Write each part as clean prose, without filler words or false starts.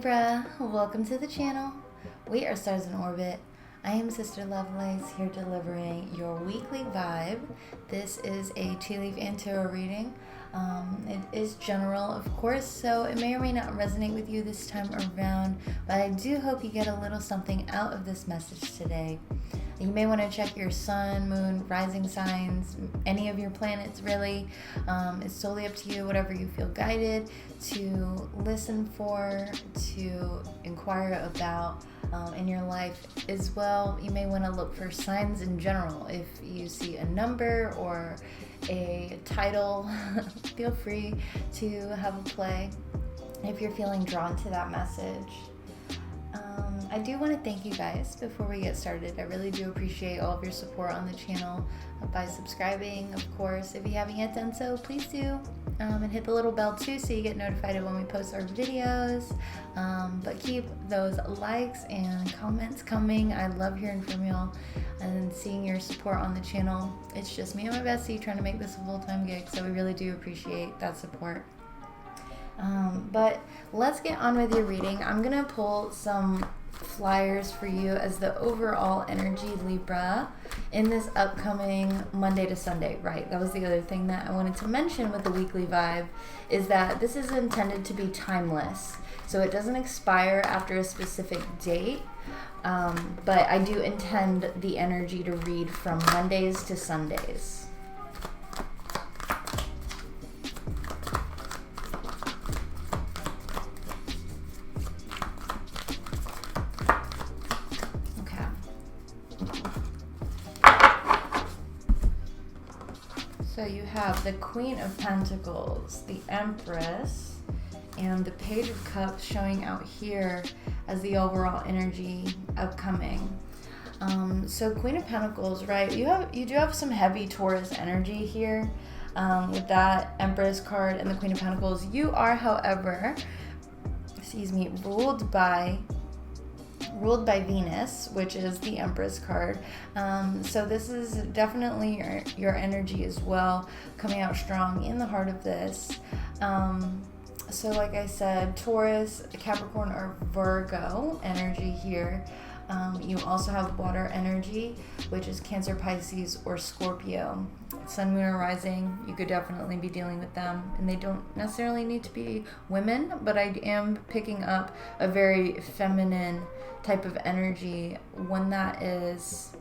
Libra, welcome to the channel. We are Stars in Orbit. I am Sister Lovelace here delivering your weekly vibe. This is a tea leaf and tarot reading. It is general, of course, so it may or may not resonate with you this time around, but I do hope you get a little something out of this message today. You may want to check your sun, moon, rising signs, any of your planets really. It's totally up to you, whatever you feel guided to listen for, to inquire about in your life as well. You may want to look for signs in general. If you see a number or a title, feel free to have a play if you're feeling drawn to that message. I do want to thank you guys before we get started. I really do appreciate all of your support on the channel by subscribing, of course. If you haven't yet done so, please do. And hit the little bell too so you get notified of when we post our videos. But keep those likes and comments coming. I love hearing from y'all and seeing your support on the channel. It's just me and my bestie trying to make this a full-time gig, so we really do appreciate that support. But let's get on with your reading. I'm gonna pull some flyers for you as the overall energy, Libra, in this upcoming Monday to Sunday. Right, that was the other thing that I wanted to mention with the weekly vibe, is that this is intended to be timeless, so it doesn't expire after a specific date. But I do intend the energy to read from Mondays to Sundays. So you have the Queen of Pentacles, the Empress, and the Page of Cups showing out here as the overall energy upcoming. So Queen of Pentacles, right? You do have some heavy Taurus energy here with that Empress card and the Queen of Pentacles. You are, however, ruled by Venus, which is the Empress card. So this is definitely your energy as well, coming out strong in the heart of this. So like I said, Taurus, Capricorn, or Virgo energy here. You also have water energy, which is Cancer, Pisces, or Scorpio. Sun, moon, or rising, you could definitely be dealing with them. And they don't necessarily need to be women, but I am picking up a very feminine type of energy. One that is,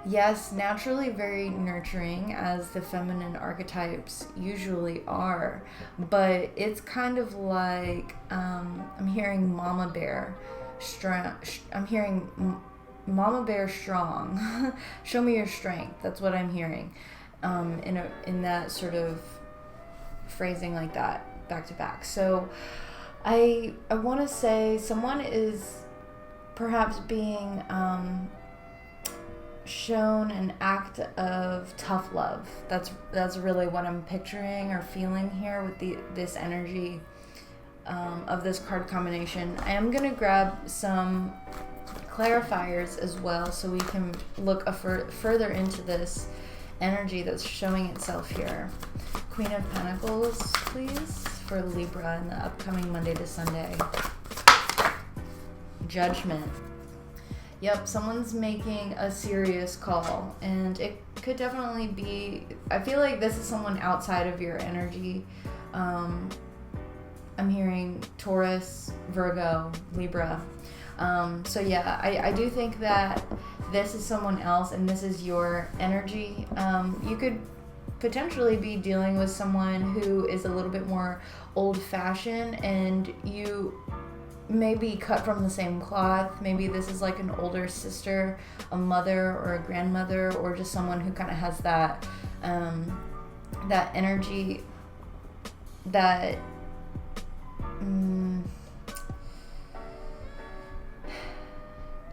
yes, naturally very nurturing, as the feminine archetypes usually are. But it's kind of like, I'm hearing Mama Bear. I'm hearing Mama Bear strong. Show me your strength. That's what I'm hearing. In that sort of phrasing like that, back to back. So I want to say someone is perhaps being shown an act of tough love. That's really what I'm picturing or feeling here with this energy. Of this card combination. I am going to grab some clarifiers as well so we can look further into this energy that's showing itself here. Queen of Pentacles, please, for Libra in the upcoming Monday to Sunday. Judgment. Yep, someone's making a serious call, and it could definitely be, I feel like this is someone outside of your energy. I'm hearing Taurus, Virgo, Libra. So yeah, I do think that this is someone else and this is your energy. You could potentially be dealing with someone who is a little bit more old-fashioned, and you may be cut from the same cloth. Maybe this is like an older sister, a mother, or a grandmother, or just someone who kind of has that that energy that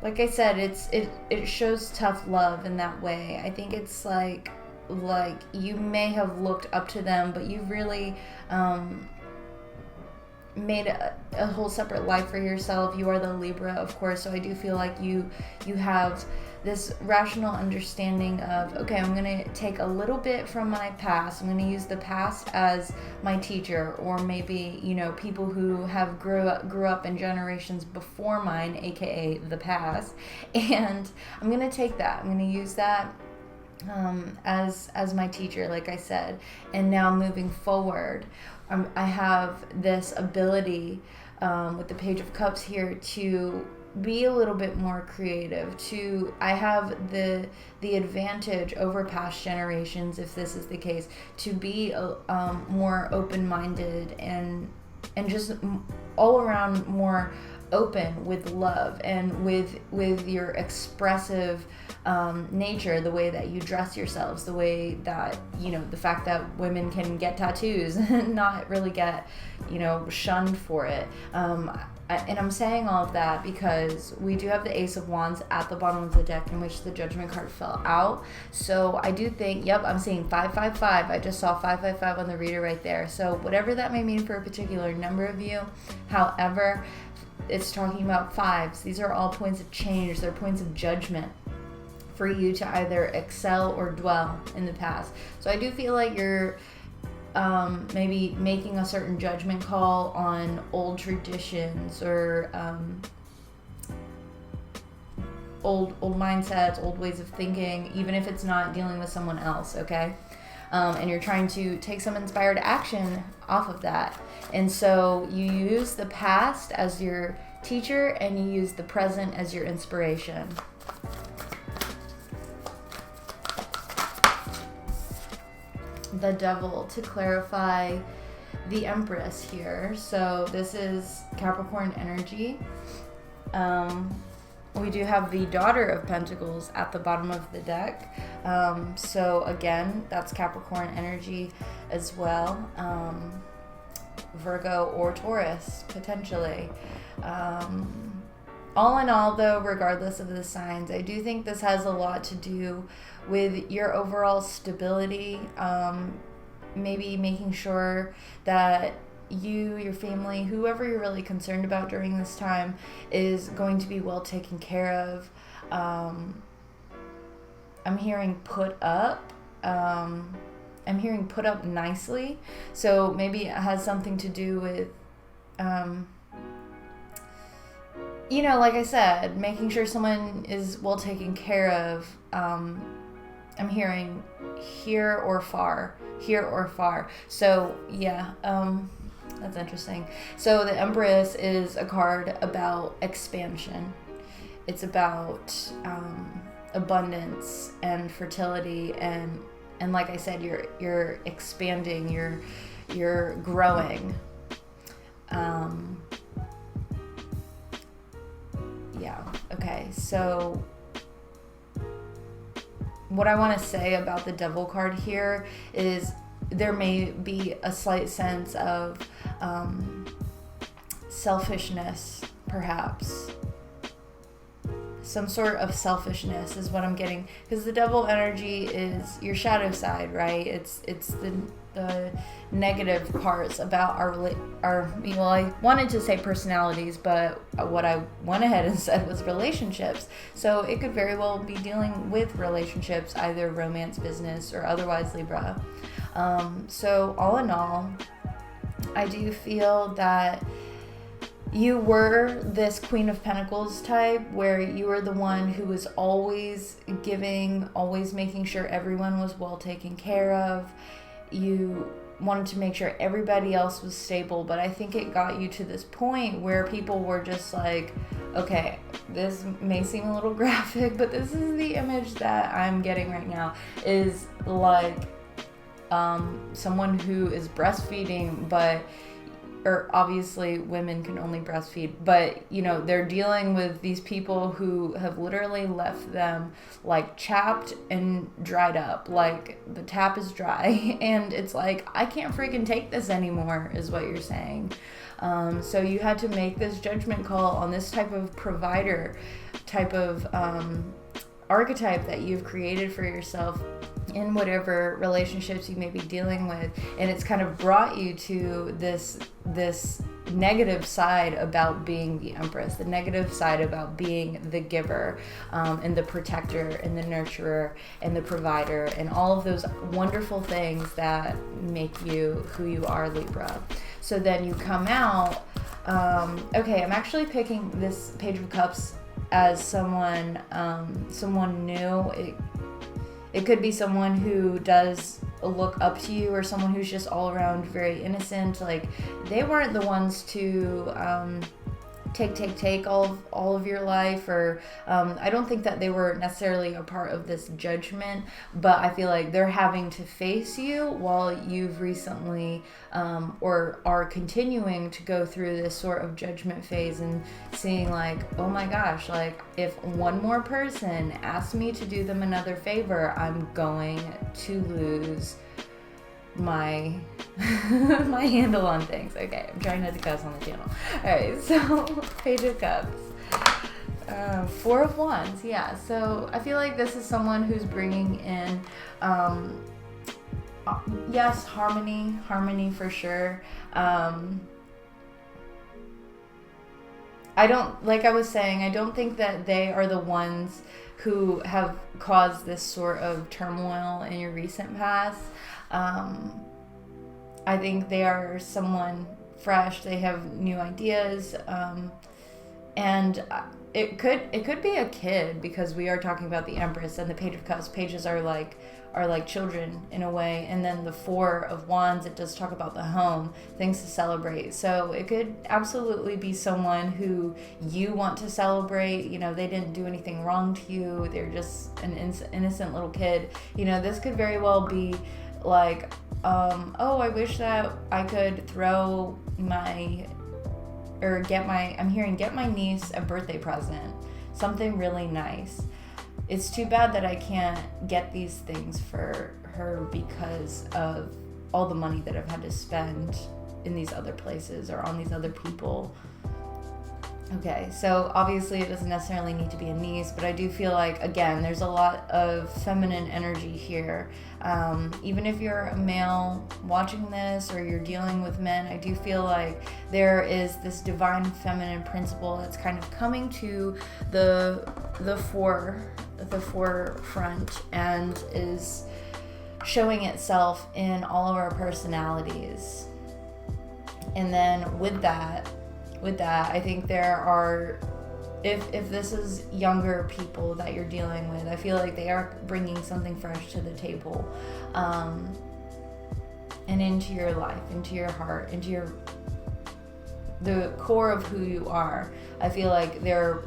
like I said, it shows tough love in that way. I think it's like you may have looked up to them, but you really made a whole separate life for yourself. You are the Libra, of course, so I do feel like you have this rational understanding of, okay, I'm going to take a little bit from my past. I'm going to use the past as my teacher, or maybe, you know, people who have grew up in generations before mine, aka the past, and I'm going to take that. I'm going to use that as my teacher, like I said. And now moving forward, I have this ability with the Page of Cups here to be a little bit more creative. I have the advantage over past generations, if this is the case, to be more open-minded and just all around more open with love and with your expressive nature, the way that you dress yourselves, the way that, you know, the fact that women can get tattoos and not really get, you know, shunned for it. And I'm saying all of that because we do have the Ace of Wands at the bottom of the deck, in which the Judgment card fell out. So I do think, yep, I'm seeing 555. I just saw 555 on the reader right there. So whatever that may mean for a particular number of you, however, it's talking about fives. These are all points of change. They're points of judgment for you to either excel or dwell in the past. So I do feel like you're maybe making a certain judgment call on old traditions or old mindsets, old ways of thinking, even if it's not dealing with someone else, okay? And you're trying to take some inspired action off of that. And so you use the past as your teacher and you use the present as your inspiration. The Devil, to clarify the Empress here. So this is Capricorn energy. We do have the Daughter of Pentacles at the bottom of the deck. So again, that's Capricorn energy as well. Virgo or Taurus, potentially. All in all, though, regardless of the signs, I do think this has a lot to do with your overall stability. Maybe making sure that you, your family, whoever you're really concerned about during this time is going to be well taken care of. I'm hearing put up. I'm hearing put up nicely. So maybe it has something to do with, you know, like I said, making sure someone is well taken care of. I'm hearing here or far. So yeah, that's interesting. So the Empress is a card about expansion. It's about abundance and fertility, and like I said, you're expanding, you're growing. Yeah. Okay. So what I want to say about the Devil card here is there may be a slight sense of selfishness, perhaps. Some sort of selfishness is what I'm getting, because the Devil energy is your shadow side, right? It's the negative parts about our well, I wanted to say personalities, but what I went ahead and said was relationships. So it could very well be dealing with relationships, either romance, business, or otherwise, Libra. So all in all, I do feel that you were this Queen of Pentacles type, where you were the one who was always giving, always making sure everyone was well taken care of. You wanted to make sure everybody else was stable, but I think it got you to this point where people were just like, okay, this may seem a little graphic, but this is the image that I'm getting right now, is like someone who is breastfeeding, or obviously women can only breastfeed, but you know, they're dealing with these people who have literally left them like chapped and dried up, like the tap is dry and it's like, I can't freaking take this anymore, is what you're saying. So you had to make this judgment call on this type of provider, type of archetype that you've created for yourself in whatever relationships you may be dealing with, and it's kind of brought you to this negative side about being the Empress, the negative side about being the giver, and the protector and the nurturer and the provider, and all of those wonderful things that make you who you are, Libra. So then you come out, okay, I'm actually picking this Page of Cups as someone new. It could be someone who does look up to you, or someone who's just all around very innocent. Like, they weren't the ones to take all of your life, or I don't think that they were necessarily a part of this judgment, but I feel like they're having to face you while you've recently or are continuing to go through this sort of judgment phase, and seeing like, oh my gosh, like if one more person asks me to do them another favor, I'm going to lose my my handle on things. Okay, I'm trying not to cuss on the channel. Alright, so Page of Cups, 4 of Wands. Yeah, so I feel like this is someone who's bringing in yes, harmony for sure. I don't, like I was saying, I don't think that they are the ones who have caused this sort of turmoil in your recent past. I think they are someone fresh. They have new ideas, and it could be a kid, because we are talking about the Empress, and the Page of Cups pages are like children in a way, and then the 4 of Wands, it does talk about the home, things to celebrate. So it could absolutely be someone who you want to celebrate. You know, they didn't do anything wrong to you, they're just an innocent little kid. You know, this could very well be like, oh, I wish that I could throw get my niece a birthday present, something really nice. It's too bad that I can't get these things for her because of all the money that I've had to spend in these other places or on these other people. Okay, so obviously it doesn't necessarily need to be a niece, but I do feel like, again, there's a lot of feminine energy here. Even if you're a male watching this, or you're dealing with men, I do feel like there is this divine feminine principle that's kind of coming to the forefront, and is showing itself in all of our personalities. And then with that, I think there are, if this is younger people that you're dealing with, I feel like they are bringing something fresh to the table, and into your life, into your heart, into the core of who you are. I feel like they're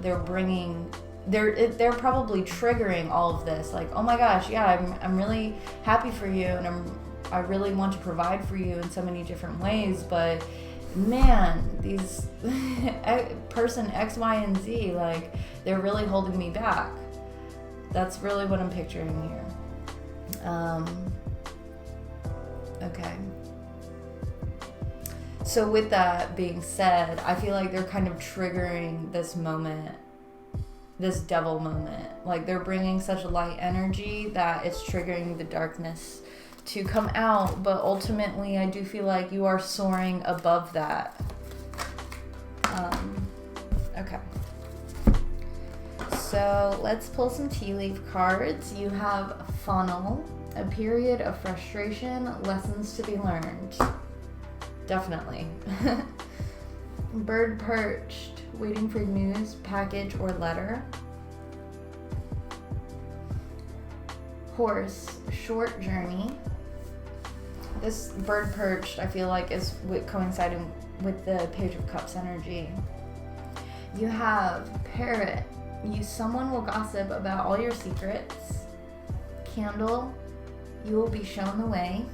probably triggering all of this. Like, oh my gosh, yeah, I'm really happy for you, and I really want to provide for you in so many different ways, but man, these person X, Y, and Z, like, they're really holding me back. That's really what I'm picturing here. Okay. So with that being said, I feel like they're kind of triggering this moment, this devil moment. Like, they're bringing such a light energy that it's triggering the darkness to come out, but ultimately I do feel like you are soaring above that. Okay, so let's pull some tea leaf cards. You have funnel, a period of frustration, lessons to be learned. Definitely. Bird perched, waiting for news, package, or letter. Horse, short journey. This bird perched, I feel like, is coinciding with the Page of Cups energy. You have parrot. Someone will gossip about all your secrets. Candle, you will be shown the way.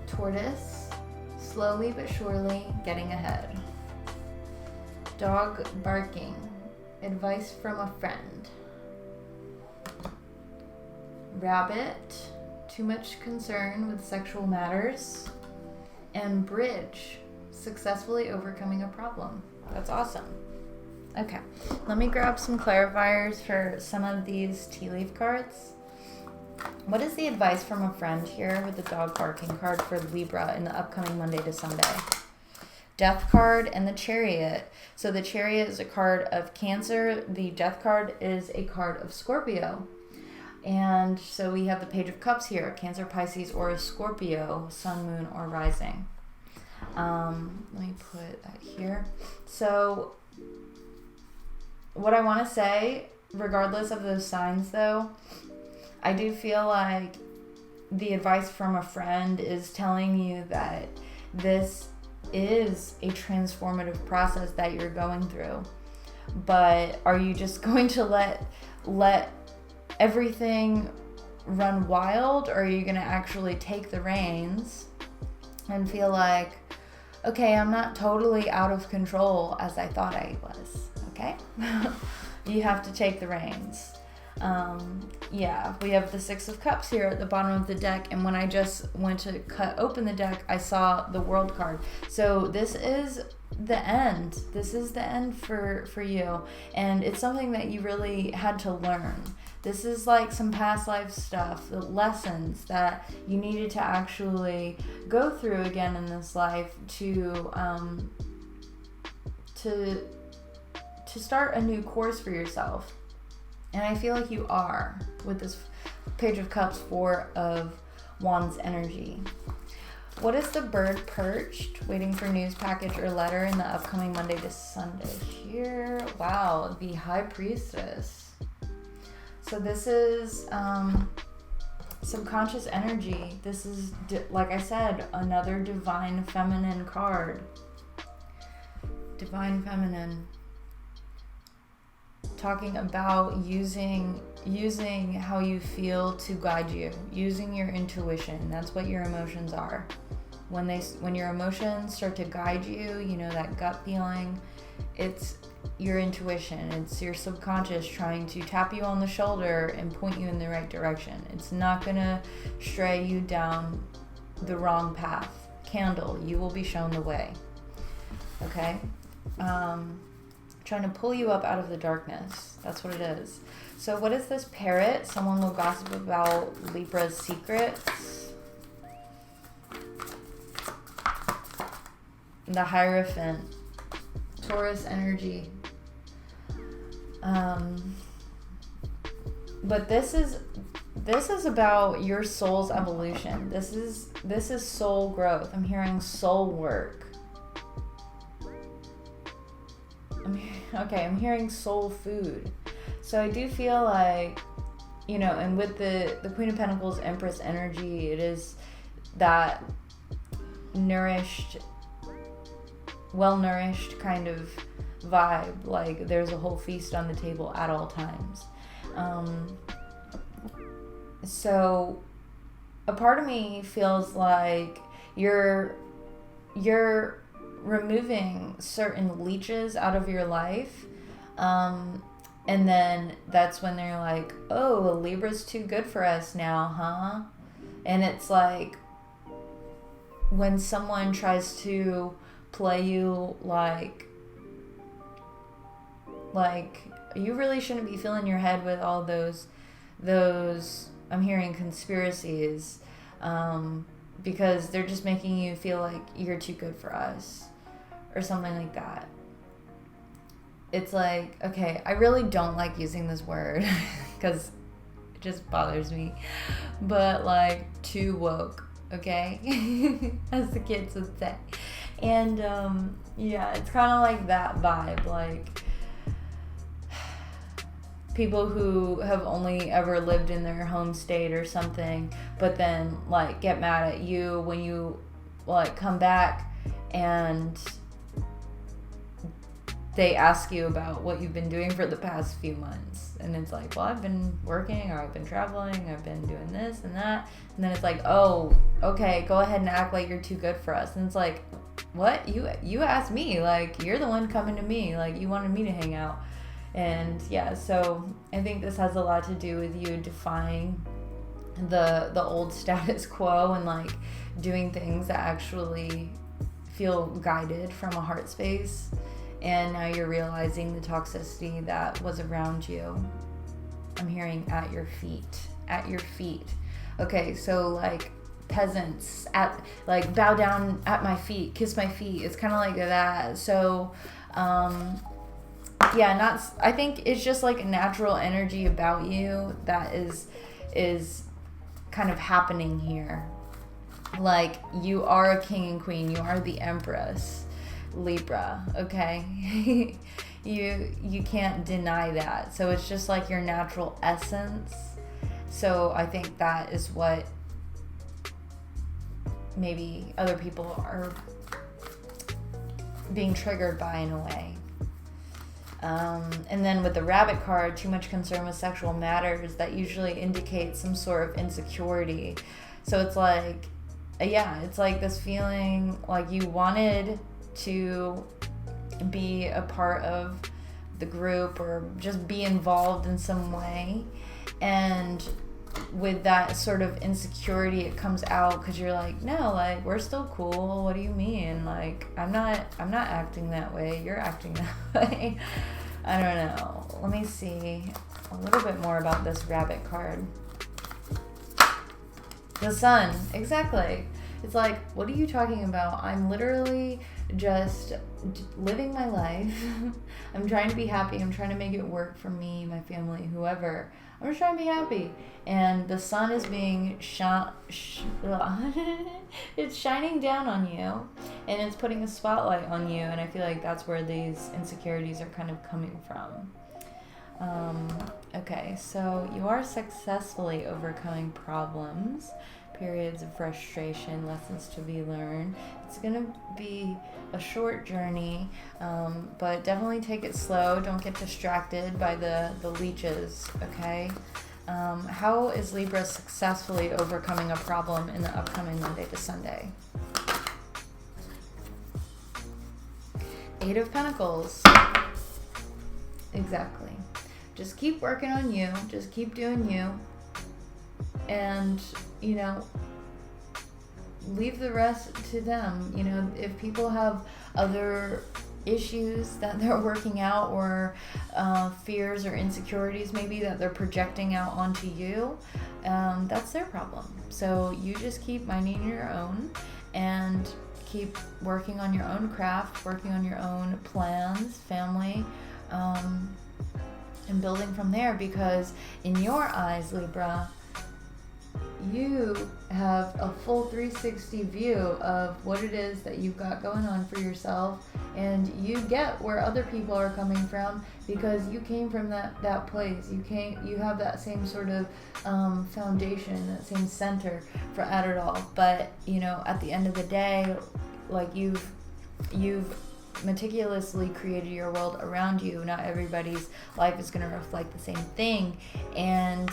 Tortoise, slowly but surely getting ahead. Dog barking, advice from a friend. Rabbit, too much concern with sexual matters. And bridge, successfully overcoming a problem. That's awesome. Okay, let me grab some clarifiers for some of these tea leaf cards. What is the advice from a friend here with the dog barking card for Libra in the upcoming Monday to Sunday? Death card and the Chariot. So the Chariot is a card of Cancer. The Death card is a card of Scorpio. And so we have the Page of Cups here, Cancer, Pisces, or a Scorpio, Sun, Moon, or Rising. Let me put that here. So what I want to say, regardless of those signs though, I do feel like the advice from a friend is telling you that this is a transformative process that you're going through. But are you just going to let everything run wild, or are you going to actually take the reins and feel like, okay, I'm not totally out of control as I thought I was, okay? You have to take the reins. Yeah, we have the Six of Cups here at the bottom of the deck, and when I just went to cut open the deck, I saw the World card. So this is the end. This is the end for you, and it's something that you really had to learn. This is like some past life stuff, the lessons that you needed to actually go through again in this life to start a new course for yourself. And I feel like you are with this Page of Cups, Four of Wands energy. What is the bird perched, waiting for news, package, or letter in the upcoming Monday to Sunday here? Wow, the High Priestess. So this is subconscious energy. This is, like I said, another divine feminine card. Divine feminine. Talking about using how you feel to guide you, using your intuition. That's what your emotions are. When your emotions start to guide you, you know, that gut feeling, it's your intuition. It's your subconscious trying to tap you on the shoulder and point you in the right direction. It's not gonna stray you down the wrong path. Candle, you will be shown the way. Okay? Trying to pull you up out of the darkness. That's what it is. So what is this parrot? Someone will gossip about Libra's secrets. The Hierophant. Taurus energy. But this is about your soul's evolution. This is soul growth. I'm hearing soul work. I'm hearing soul food. So I do feel like, you know, and with the Queen of Pentacles, Empress energy, it is that nourished, well-nourished kind of vibe. Like there's a whole feast on the table at all times. So a part of me feels like you're removing certain leeches out of your life, and then that's when they're like, oh, Libra's too good for us now, huh? And it's like when someone tries to play you like you really shouldn't be filling your head with all those I'm hearing conspiracies, because they're just making you feel like you're too good for us or something like that. It's like, okay, I really don't like using this word because it just bothers me, but like too woke, okay? As the kids would say. And yeah, it's kind of like that vibe, like people who have only ever lived in their home state or something, but then like get mad at you when you like come back and they ask you about what you've been doing for the past few months. And it's like, well, I've been working, or I've been traveling, I've been doing this and that. And then it's like, oh, okay, go ahead and act like you're too good for us. And it's like, what? You asked me, like, you're the one coming to me, like, you wanted me to hang out. And yeah, so I think this has a lot to do with you defying the old status quo and like doing things that actually feel guided from a heart space. and now you're realizing the toxicity that was around you. I'm hearing at your feet. Okay, so like peasants like bow down at my feet, kiss my feet. It's kind of like that. So yeah, I think it's just like a natural energy about you that is kind of happening here. Like, you are a king and queen. You are the empress, Libra, okay? You can't deny that. So it's just like your natural essence. So I think that is what maybe other people are being triggered by in a way. And then with the rabbit card, too much concern with sexual matters, that usually indicates some sort of insecurity. So it's like, yeah, it's like this feeling like you wanted to be a part of the group or just be involved in some way, and with that sort of insecurity, it comes out because you're like, no, like, we're still cool. What do you mean? Like, I'm not acting that way. You're acting that way. I don't know. Let me see a little bit more about this rabbit card. The sun, exactly. It's like, what are you talking about? I'm literally just living my life. I'm trying to be happy. I'm trying to make it work for me, my family, whoever. I'm just trying to be happy. And the sun is being it's shining down on you, and it's putting a spotlight on you. And I feel like that's where these insecurities are kind of coming from. Okay, so you are successfully overcoming problems, periods of frustration, lessons to be learned. It's going to be a short journey, but definitely take it slow. Don't get distracted by the leeches, okay? How is Libra successfully overcoming a problem in the upcoming Monday to Sunday? 8 of Pentacles. Exactly. Just keep working on you. Just keep doing you. And, you know, leave the rest to them. You know, if people have other issues that they're working out, or fears or insecurities maybe that they're projecting out onto you, that's their problem. So you just keep minding your own and keep working on your own craft, working on your own plans, family, and building from there, because in your eyes, Libra, you have a full 360 view of what it is that you've got going on for yourself, and you get where other people are coming from because you came from that place. You have that same sort of foundation, that same center for at it all. But you know, at the end of the day, like, you've meticulously created your world around you. Not everybody's life is going to reflect the same thing, and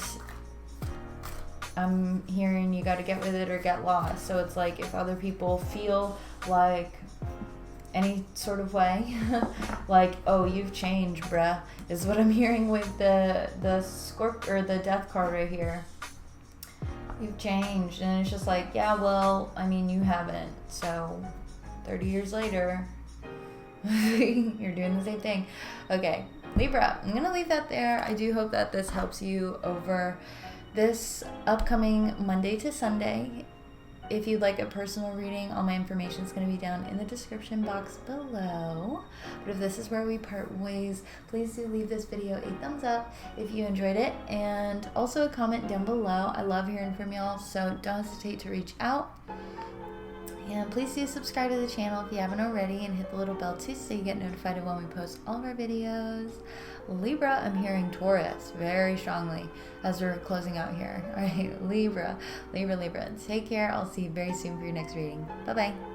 I'm hearing you got to get with it or get lost. So it's like, if other people feel like any sort of way, like, oh, you've changed, bruh, is what I'm hearing with the or the death card right here. You've changed, and it's just like, yeah, well, I mean, you haven't. So 30 years later, you're doing the same thing. Okay, Libra, I'm gonna leave that there. I do hope that this helps you over this upcoming Monday to Sunday. If you'd like a personal reading, all my information is going to be down in the description box below. But if this is where we part ways, please do leave this video a thumbs up if you enjoyed it, and also a comment down below. I love hearing from y'all, so don't hesitate to reach out. And please do subscribe to the channel if you haven't already, and hit the little bell too so you get notified of when we post all of our videos. Libra, I'm hearing Taurus very strongly as we're closing out here. All right, Libra. Take care. I'll see you very soon for your next reading. Bye-bye.